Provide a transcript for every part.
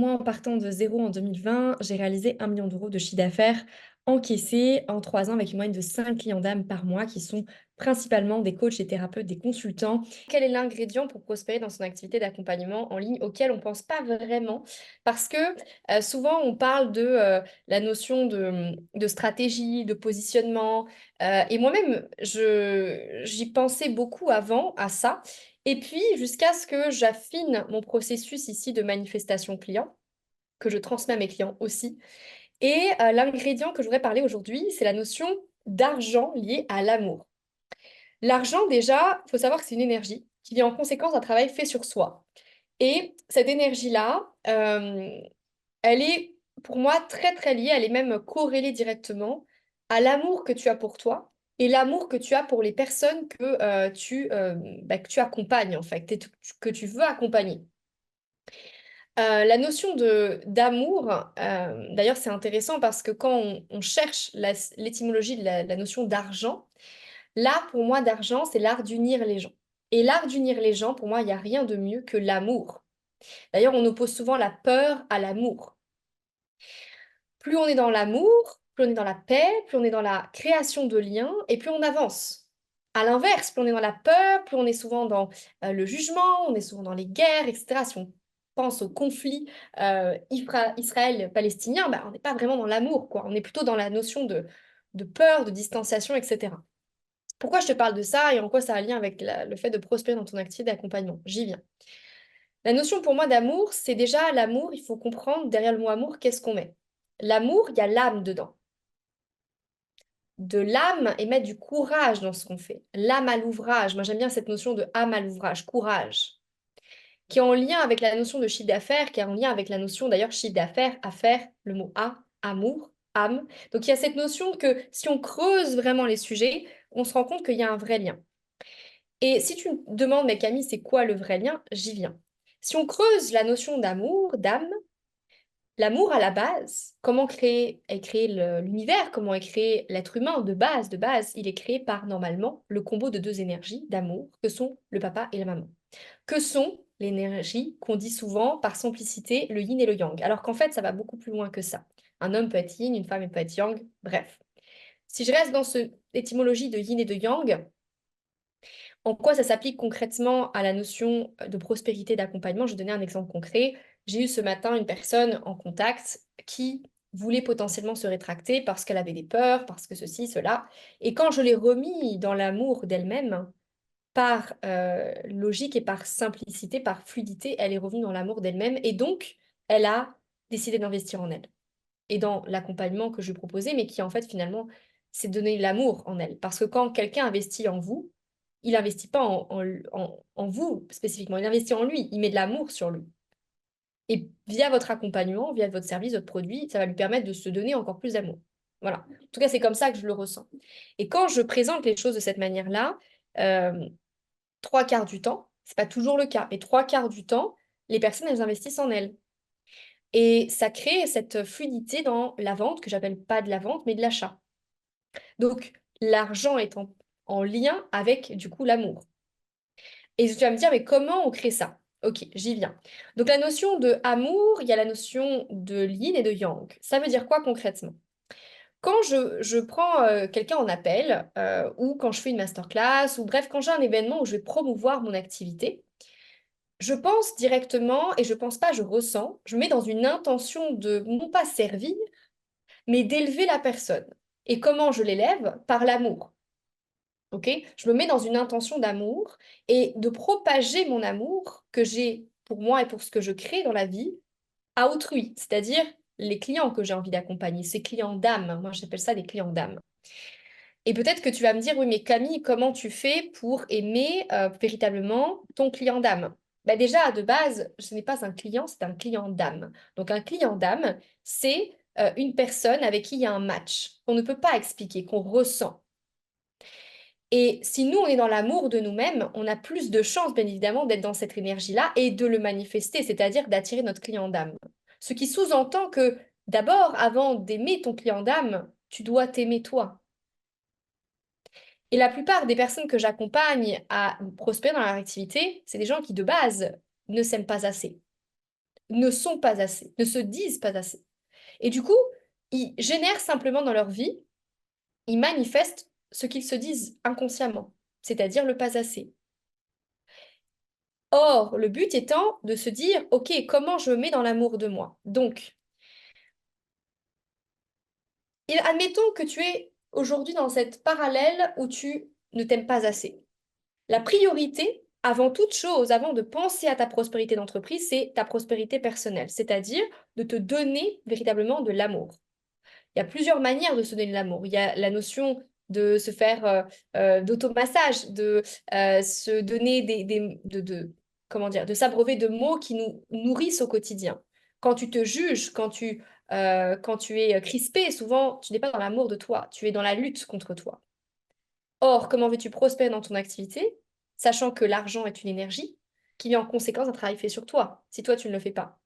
moi, en partant de zéro en 2020, j'ai réalisé 1 million d'euros de chiffre d'affaires encaissé en 3 ans avec une moyenne de 5 clients d'âme par mois qui sont principalement des coachs et thérapeutes, des consultants. Quel est l'ingrédient pour prospérer dans son activité d'accompagnement en ligne auquel on ne pense pas vraiment? Parce que souvent, on parle de la notion de stratégie, de positionnement. Et moi-même, j'y pensais beaucoup avant à ça. Et puis, jusqu'à ce que j'affine mon processus ici de manifestation client, que je transmets à mes clients aussi. Et l'ingrédient que je voudrais parler aujourd'hui, c'est la notion d'argent lié à l'amour. L'argent, déjà, il faut savoir que c'est une énergie qui vient en conséquence d'un travail fait sur soi. Et cette énergie-là, elle est pour moi très très liée, elle est même corrélée directement à l'amour que tu as pour toi et l'amour que tu as pour les personnes que tu accompagnes en fait, que tu veux accompagner. La notion d'amour, d'ailleurs c'est intéressant parce que quand on cherche l'étymologie de la notion d'argent, là pour moi d'argent c'est l'art d'unir les gens. Et l'art d'unir les gens, pour moi, il n'y a rien de mieux que l'amour. D'ailleurs, on oppose souvent la peur à l'amour. Plus on est dans l'amour, plus on est dans la paix, plus on est dans la création de liens et plus on avance. À l'inverse, plus on est dans la peur, plus on est souvent dans le jugement, on est souvent dans les guerres, etc. Si on pense au conflit Israël-palestinien, bah, on n'est pas vraiment dans l'amour, quoi. On est plutôt dans la notion de peur, de distanciation, etc. Pourquoi je te parle de ça et en quoi ça a un lien avec le fait de prospérer dans ton activité d'accompagnement? J'y viens. La notion pour moi d'amour, c'est déjà l'amour, il faut comprendre derrière le mot amour, qu'est-ce qu'on met. L'amour, il y a l'âme dedans. De l'âme et mettre du courage dans ce qu'on fait. L'âme à l'ouvrage. Moi, j'aime bien cette notion de âme à l'ouvrage, courage, qui est en lien avec la notion de chiffre d'affaires, qui est en lien avec la notion d'ailleurs chiffre d'affaires, affaire, le mot amour, âme. Donc, il y a cette notion que si on creuse vraiment les sujets, on se rend compte qu'il y a un vrai lien. Et si tu me demandes, mais Camille, c'est quoi le vrai lien? J'y viens. Si on creuse la notion d'amour, d'âme, l'amour à la base, comment est créé l'univers, comment est créé l'être humain de base, il est créé par normalement le combo de deux énergies d'amour que sont le papa et la maman. Que sont l'énergie qu'on dit souvent par simplicité le yin et le yang, alors qu'en fait ça va beaucoup plus loin que ça. Un homme peut être yin, une femme peut être yang, bref. Si je reste dans cette étymologie de yin et de yang, en quoi ça s'applique concrètement à la notion de prospérité d'accompagnement? Je vais donner un exemple concret. J'ai eu ce matin une personne en contact qui voulait potentiellement se rétracter parce qu'elle avait des peurs, parce que ceci, cela. Et quand je l'ai remis dans l'amour d'elle-même, par logique et par simplicité, par fluidité, elle est revenue dans l'amour d'elle-même et donc elle a décidé d'investir en elle et dans l'accompagnement que je lui proposais, mais qui en fait finalement, c'est donner l'amour en elle. Parce que quand quelqu'un investit en vous, il n'investit pas en vous spécifiquement, il investit en lui, il met de l'amour sur lui. Et via votre accompagnement, via votre service, votre produit, ça va lui permettre de se donner encore plus d'amour. Voilà. En tout cas, c'est comme ça que je le ressens. Et quand je présente les choses de cette manière-là, euh, 3 quarts du temps, c'est pas toujours le cas, mais 3 quarts du temps, les personnes, elles investissent en elles. Et ça crée cette fluidité dans la vente, que j'appelle pas de la vente, mais de l'achat. Donc, l'argent est en lien avec, du coup, l'amour. Et tu vas me dire, mais comment on crée ça? Ok, j'y viens. Donc, la notion de amour, il y a la notion de yin et de yang. Ça veut dire quoi concrètement? Quand je prends quelqu'un en appel, ou quand je fais une masterclass, ou bref, quand j'ai un événement où je vais promouvoir mon activité, je pense directement, et je pense pas, je ressens, je mets dans une intention de non pas servir, mais d'élever la personne. Et comment je l'élève? Par l'amour. Ok? Je me mets dans une intention d'amour et de propager mon amour que j'ai pour moi et pour ce que je crée dans la vie à autrui, c'est-à-dire les clients que j'ai envie d'accompagner, ces clients d'âme. Moi, j'appelle ça des clients d'âme. Et peut-être que tu vas me dire, oui, mais Camille, comment tu fais pour aimer véritablement ton client d'âme? Bah déjà, de base, ce n'est pas un client, c'est un client d'âme. Donc un client d'âme, c'est une personne avec qui il y a un match qu'on ne peut pas expliquer, qu'on ressent. Et si nous, on est dans l'amour de nous-mêmes, on a plus de chances, bien évidemment, d'être dans cette énergie-là et de le manifester, c'est-à-dire d'attirer notre client d'âme. Ce qui sous-entend que d'abord, avant d'aimer ton client d'âme, tu dois t'aimer toi. Et la plupart des personnes que j'accompagne à prospérer dans leur activité, c'est des gens qui, de base, ne s'aiment pas assez. ne sont pas assez, ne se disent pas assez. Et du coup, ils génèrent simplement dans leur vie, ils manifestent ce qu'ils se disent inconsciemment, c'est-à-dire le pas assez. Or, le but étant de se dire, OK, comment je me mets dans l'amour de moi? Donc, admettons que tu es aujourd'hui dans cette parallèle où tu ne t'aimes pas assez. La priorité, avant toute chose, avant de penser à ta prospérité d'entreprise, c'est ta prospérité personnelle, c'est-à-dire de te donner véritablement de l'amour. Il y a plusieurs manières de se donner de l'amour. Il y a la notion de se faire d'automassage, de se donner comment dire, de s'abreuver de mots qui nous nourrissent au quotidien. Quand tu te juges, quand tu es crispé, souvent, tu n'es pas dans l'amour de toi, tu es dans la lutte contre toi. Or, comment veux-tu prospérer dans ton activité, sachant que l'argent est une énergie qui vient en conséquence d'un travail fait sur toi, si toi, tu ne le fais pas?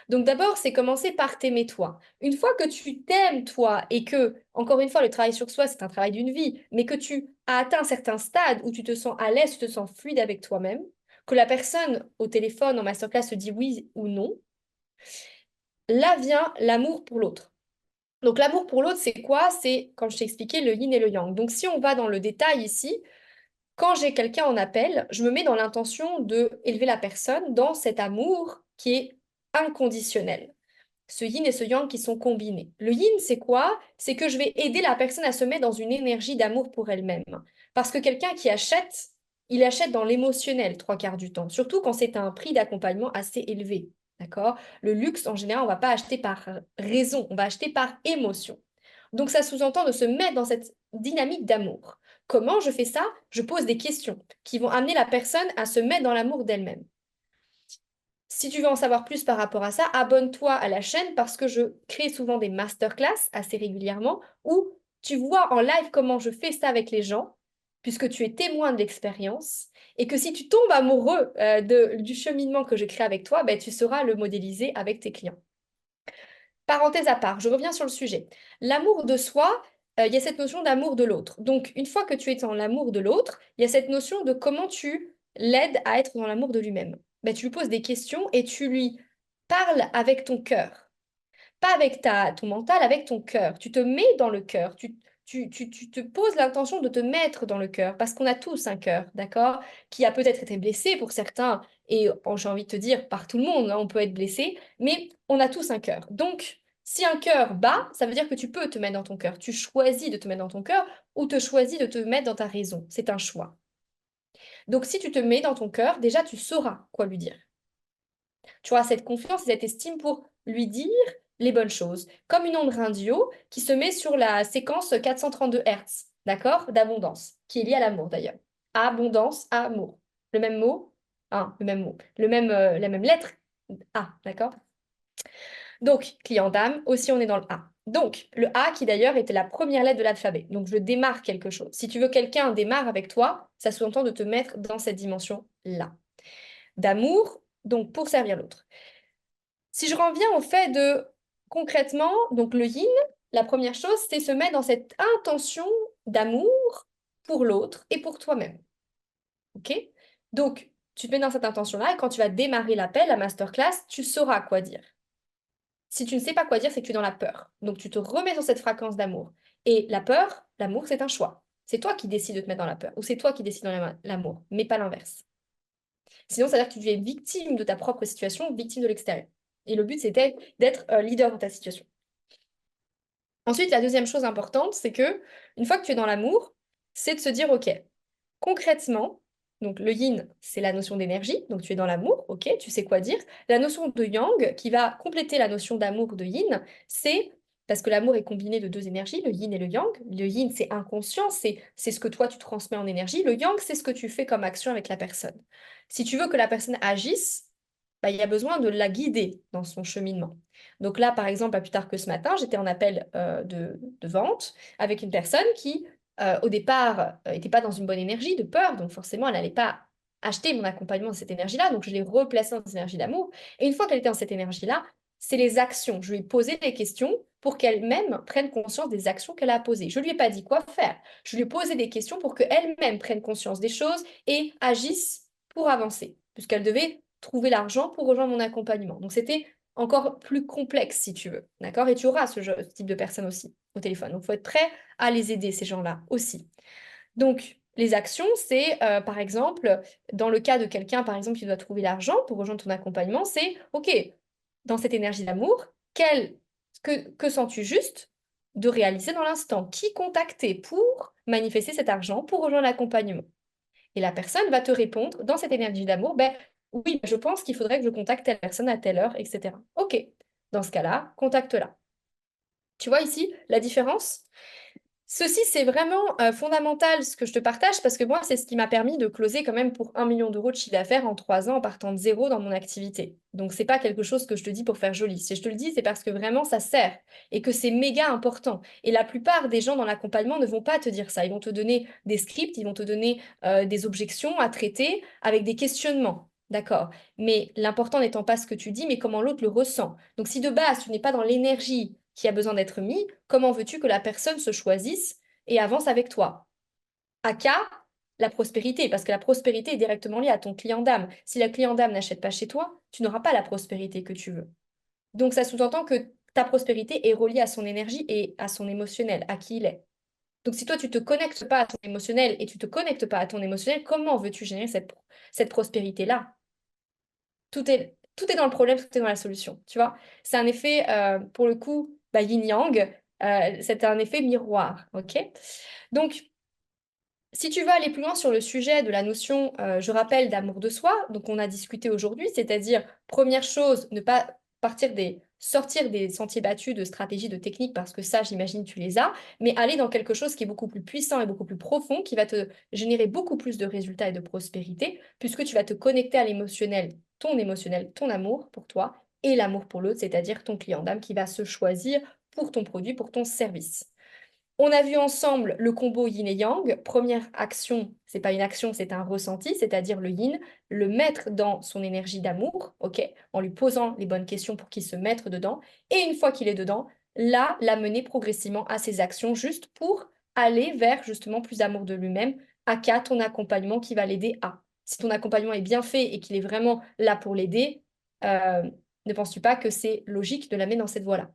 Donc d'abord, c'est commencer par t'aimer toi. Une fois que tu t'aimes toi et que, encore une fois, le travail sur soi, c'est un travail d'une vie, mais que tu as atteint un certain stade où tu te sens à l'aise, tu te sens fluide avec toi-même, que la personne au téléphone en masterclass se dit oui ou non, là vient l'amour pour l'autre. Donc l'amour pour l'autre, c'est quoi? C'est, comme je t'ai expliqué, le yin et le yang. Donc si on va dans le détail ici, quand j'ai quelqu'un en appel, je me mets dans l'intention de élever la personne dans cet amour qui est inconditionnel. Ce yin et ce yang qui sont combinés. Le yin, c'est quoi? C'est que je vais aider la personne à se mettre dans une énergie d'amour pour elle-même. Parce que quelqu'un qui achète, il achète dans l'émotionnel trois quarts du temps, surtout quand c'est un prix d'accompagnement assez élevé. D'accord? Le luxe, en général, on ne va pas acheter par raison, on va acheter par émotion. Donc ça sous-entend de se mettre dans cette dynamique d'amour. Comment je fais ça? Je pose des questions qui vont amener la personne à se mettre dans l'amour d'elle-même. Si tu veux en savoir plus par rapport à ça, abonne-toi à la chaîne parce que je crée souvent des masterclass assez régulièrement où tu vois en live comment je fais ça avec les gens, puisque tu es témoin de l'expérience, et que si tu tombes amoureux du cheminement que je crée avec toi, ben, tu sauras le modéliser avec tes clients. Parenthèse à part, je reviens sur le sujet. L'amour de soi, il y a cette notion d'amour de l'autre. Donc, une fois que tu es dans l'amour de l'autre, il y a cette notion de comment tu l'aides à être dans l'amour de lui-même. Ben, tu lui poses des questions et tu lui parles avec ton cœur. Pas avec ton mental, avec ton cœur. Tu te mets dans le cœur. Tu te poses l'intention de te mettre dans le cœur, parce qu'on a tous un cœur, d'accord? Qui a peut-être été blessé pour certains, et j'ai envie de te dire, par tout le monde, hein, on peut être blessé, mais on a tous un cœur. Donc, si un cœur bat, ça veut dire que tu peux te mettre dans ton cœur. Tu choisis de te mettre dans ton cœur ou te choisis de te mettre dans ta raison. C'est un choix. Donc, si tu te mets dans ton cœur, déjà, tu sauras quoi lui dire. Tu auras cette confiance et cette estime pour lui dire les bonnes choses. Comme une onde radio qui se met sur la séquence 432 Hertz, d'accord, d'abondance, qui est liée à l'amour d'ailleurs. Abondance, amour. Le même mot, le même mot, la même lettre, A, d'accord? Donc, client d'âme, aussi on est dans le A. Donc, le A qui d'ailleurs était la première lettre de l'alphabet. Donc, je démarre quelque chose. Si tu veux quelqu'un démarre avec toi, ça sous-entend de te mettre dans cette dimension-là. D'amour, donc pour servir l'autre. Si je reviens au fait de, concrètement, donc le yin, la première chose, c'est se mettre dans cette intention d'amour pour l'autre et pour toi-même. OK? Donc, tu te mets dans cette intention-là et quand tu vas démarrer l'appel, la masterclass, tu sauras quoi dire. Si tu ne sais pas quoi dire, c'est que tu es dans la peur. Donc, tu te remets dans cette fréquence d'amour. Et la peur, l'amour, c'est un choix. C'est toi qui décides de te mettre dans la peur ou c'est toi qui décides dans l'amour, mais pas l'inverse. Sinon, ça veut dire que tu deviens victime de ta propre situation, victime de l'extérieur. Et le but, c'était d'être leader dans ta situation. Ensuite, la deuxième chose importante, c'est que une fois que tu es dans l'amour, c'est de se dire, OK, concrètement, donc le yin, c'est la notion d'énergie, donc tu es dans l'amour, OK, tu sais quoi dire. La notion de yang, qui va compléter la notion d'amour de yin, c'est, parce que l'amour est combiné de deux énergies, le yin et le yang. Le yin, c'est inconscient, c'est ce que toi, tu transmets en énergie. Le yang, c'est ce que tu fais comme action avec la personne. Si tu veux que la personne agisse, bah, il y a besoin de la guider dans son cheminement. Donc là, par exemple, pas plus tard que ce matin, j'étais en appel de vente avec une personne qui, au départ, n'était pas dans une bonne énergie de peur, donc forcément, elle n'allait pas acheter mon accompagnement dans cette énergie-là, donc je l'ai replacée dans cette énergie d'amour. Et une fois qu'elle était dans cette énergie-là, c'est les actions. Je lui ai posé des questions pour qu'elle-même prenne conscience des actions qu'elle a posées. Je ne lui ai pas dit quoi faire. Je lui ai posé des questions pour qu'elle-même prenne conscience des choses et agisse pour avancer, puisqu'elle devait trouver l'argent pour rejoindre mon accompagnement. Donc, c'était encore plus complexe, si tu veux. D'accord? Et tu auras ce type de personnes aussi au téléphone. Donc, il faut être prêt à les aider, ces gens-là aussi. Donc, les actions, c'est par exemple, dans le cas de quelqu'un, par exemple, qui doit trouver l'argent pour rejoindre ton accompagnement, c'est, OK, dans cette énergie d'amour, que sens-tu juste de réaliser dans l'instant? Qui contacter pour manifester cet argent, pour rejoindre l'accompagnement? Et la personne va te répondre dans cette énergie d'amour, ben oui, je pense qu'il faudrait que je contacte telle personne à telle heure, etc. OK, dans ce cas-là, contacte-la. Tu vois ici la différence? Ceci, c'est vraiment fondamental ce que je te partage parce que moi, c'est ce qui m'a permis de closer quand même pour 1 million d'euros de chiffre d'affaires en 3 ans en partant de zéro dans mon activité. Donc, c'est pas quelque chose que je te dis pour faire joli. Si je te le dis, c'est parce que vraiment ça sert et que c'est méga important. Et la plupart des gens dans l'accompagnement ne vont pas te dire ça. Ils vont te donner des scripts, ils vont te donner des objections à traiter avec des questionnements. D'accord. Mais l'important n'étant pas ce que tu dis, mais comment l'autre le ressent. Donc, si de base, tu n'es pas dans l'énergie qui a besoin d'être mis, comment veux-tu que la personne se choisisse et avance avec toi? Aka, la prospérité, parce que la prospérité est directement liée à ton client d'âme. Si le client d'âme n'achète pas chez toi, tu n'auras pas la prospérité que tu veux. Donc, ça sous-entend que ta prospérité est reliée à son énergie et à son émotionnel, à qui il est. Donc, si toi, tu ne te connectes pas à ton émotionnel et tu ne te connectes pas à ton émotionnel, comment veux-tu générer cette prospérité-là? Tout est dans le problème, tout est dans la solution, tu vois. C'est un effet, pour le coup, bah, yin-yang, c'est un effet miroir, ok? Donc, si tu veux aller plus loin sur le sujet de la notion, je rappelle, d'amour de soi, donc on a discuté aujourd'hui, c'est-à-dire, première chose, ne pas sortir des sentiers battus de stratégies, de techniques, parce que ça, j'imagine, tu les as, mais aller dans quelque chose qui est beaucoup plus puissant et beaucoup plus profond, qui va te générer beaucoup plus de résultats et de prospérité, puisque tu vas te connecter à l'émotionnel, ton amour pour toi, et l'amour pour l'autre, c'est-à-dire ton client d'âme qui va se choisir pour ton produit, pour ton service. On a vu ensemble le combo yin et yang. Première action, c'est pas une action, c'est un ressenti, c'est-à-dire le yin, le mettre dans son énergie d'amour, ok, en lui posant les bonnes questions pour qu'il se mette dedans. Et une fois qu'il est dedans, là, l'amener progressivement à ses actions juste pour aller vers justement plus d'amour de lui-même, aka ton accompagnement qui va l'aider à. Si ton accompagnement est bien fait et qu'il est vraiment là pour l'aider, euh, ne penses-tu pas que c'est logique de l'amener dans cette voie-là?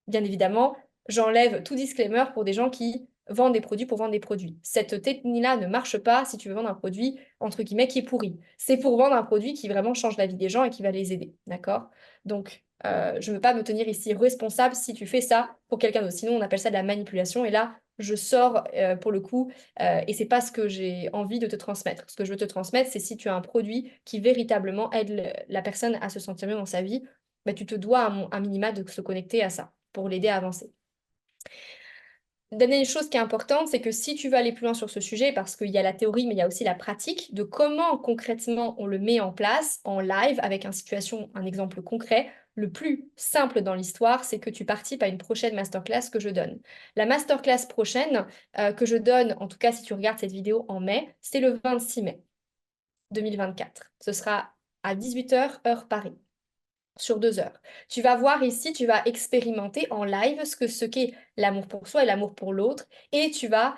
Bien évidemment, j'enlève tout disclaimer pour des gens qui vendent des produits pour vendre des produits. Cette technique-là ne marche pas si tu veux vendre un produit, entre guillemets, qui est pourri. C'est pour vendre un produit qui vraiment change la vie des gens et qui va les aider. D'accord? Donc, je ne veux pas me tenir ici responsable si tu fais ça pour quelqu'un d'autre. Sinon, on appelle ça de la manipulation. Et là, je sors pour le coup, et c'est pas ce que j'ai envie de te transmettre. Ce que je veux te transmettre, c'est si tu as un produit qui véritablement aide la personne à se sentir mieux dans sa vie, bah, tu te dois un minima de se connecter à ça pour l'aider à avancer. Dernière chose qui est importante, c'est que si tu veux aller plus loin sur ce sujet, parce qu'il y a la théorie, mais il y a aussi la pratique de comment concrètement on le met en place en live avec un exemple concret. Le plus simple dans l'histoire, c'est que tu participes à une prochaine masterclass que je donne. La masterclass prochaine que je donne, en tout cas si tu regardes cette vidéo en mai, c'est le 26 mai 2024. Ce sera à 18h heure Paris sur 2 heures. Tu vas voir ici, tu vas expérimenter en live ce qu'est l'amour pour soi et l'amour pour l'autre. Et tu vas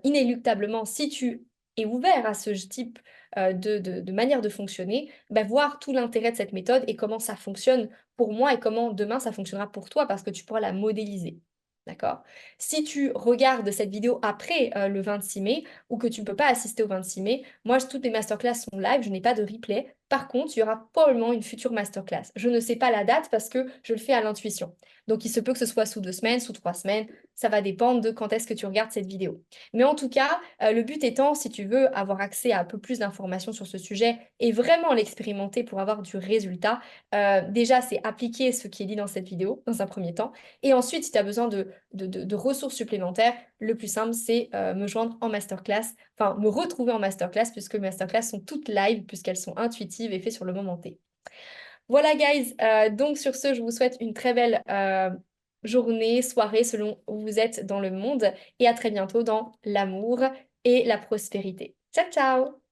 inéluctablement, si tu es ouvert à ce type de manière de fonctionner, bah, voir tout l'intérêt de cette méthode et comment ça fonctionne pour moi et comment demain ça fonctionnera pour toi parce que tu pourras la modéliser. D'accord? Si tu regardes cette vidéo après le 26 mai ou que tu ne peux pas assister au 26 mai, moi, toutes mes masterclass sont live, je n'ai pas de replay. Par contre, il y aura probablement une future masterclass. Je ne sais pas la date parce que je le fais à l'intuition. Donc, il se peut que ce soit sous 2 semaines, sous 3 semaines. Ça va dépendre de quand est-ce que tu regardes cette vidéo. Mais en tout cas, le but étant, si tu veux avoir accès à un peu plus d'informations sur ce sujet et vraiment l'expérimenter pour avoir du résultat, déjà, c'est appliquer ce qui est dit dans cette vidéo dans un premier temps. Et ensuite, si tu as besoin de ressources supplémentaires, le plus simple, c'est me joindre en masterclass, enfin me retrouver en masterclass, puisque mes masterclass sont toutes live, puisqu'elles sont intuitives et faites sur le moment T. Voilà, guys. Donc, sur ce, je vous souhaite une très belle journée, soirée, selon où vous êtes dans le monde, et à très bientôt dans l'amour et la prospérité. Ciao, ciao!